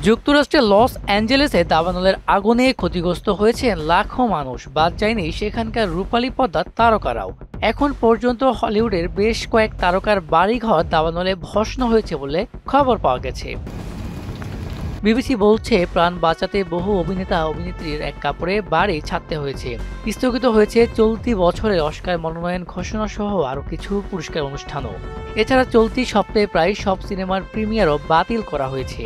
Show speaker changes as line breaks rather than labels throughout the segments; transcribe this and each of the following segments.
যুক্তরাষ্ট্রের লস অ্যাঞ্জেলেসে দাবানলের আগুনে ক্ষতিগ্রস্ত হয়েছেন লাখো মানুষ, বাদ যায়নি সেখানকার রূপালী পর্দার তারকারাও। এখন পর্যন্ত হলিউডের বেশ কয়েক তারকার বাড়িঘর দাবানলে ভস্ম হয়েছে বলে খবর পাওয়া গেছে। বিবিসি বলছে, প্রাণ বাঁচাতে বহু অভিনেতা অভিনেত্রীর এক কাপড়ে বাড়ি ছাড়তে হয়েছে। স্থগিত হয়েছে চলতি বছরের অস্কার মনোনয়ন ঘোষণা সহ আরও কিছু পুরস্কার অনুষ্ঠানও। এছাড়া চলতি সপ্তাহে প্রায় সব সিনেমার প্রিমিয়ারও বাতিল করা হয়েছে।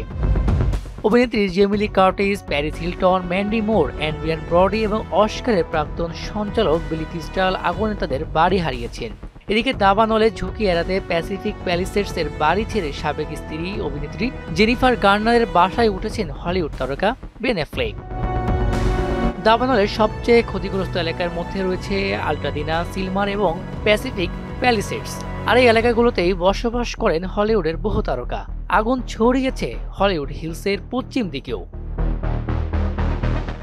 অভিনেত্রী Jamie Lee Curtis, Paris Hilton, Mandy মোর, অ্যাড্রিয়ান ব্রডি এবং অস্কারের প্রাক্তন সঞ্চালক বিলি ক্রিস্টাল আগুনে তাদের বাড়ি হারিয়েছেন। এদিকে দাবানলে ঝুঁকি এড়াতে প্যাসিফিক প্যালিসেডসের বাড়ি ছেড়ে সাবেক স্ত্রী অভিনেত্রী জেনিফার গার্নারের বাসায় উঠেছেন হলিউড তারকা বেন অ্যাফ্লেক। দাবানলের সবচেয়ে ক্ষতিগ্রস্ত এলাকার মধ্যে রয়েছে আল্টাদিনা, সিলমার এবং প্যাসিফিক প্যালিসেডস। আর এই এলাকাগুলোতেই বসবাস করেন হলিউডের বহু তারকা। আগুন ছড়িয়েছে হলিউড হিলসের পশ্চিম দিকেও।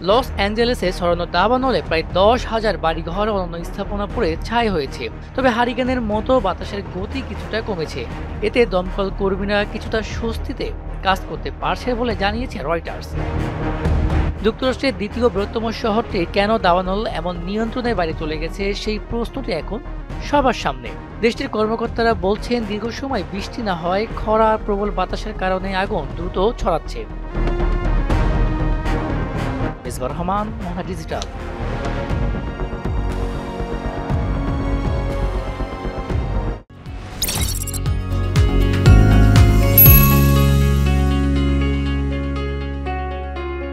লস অ্যাঞ্জেলেসে ছড়ানো দাবানলে প্রায় 10,000 বাড়িঘর অন্যান্য স্থাপনা পড়ে ছাই হয়েছে। তবে হারিকেনের মতো বাতাসের গতি কিছুটা কমেছে। এতে দমকল কর্মীরা কিছুটা স্বস্তিতে কাজ করতে পারছে বলে জানিয়েছে রয়টার্স। যুক্তরাষ্ট্রের দ্বিতীয় বৃহত্তম শহরটি কেন দাবানল এমন নিয়ন্ত্রণের বাইরে চলে গেছে, সেই প্রশ্নটি এখন সবার সামনে। দেশটির কর্মকর্তারা বলছেন, দীর্ঘ সময় বৃষ্টি না হয় খরা আর প্রবল বাতাসের কারণে আগুন দ্রুত ছড়াচ্ছে। মিসবাহ রহমান, মহা ডিজিটাল।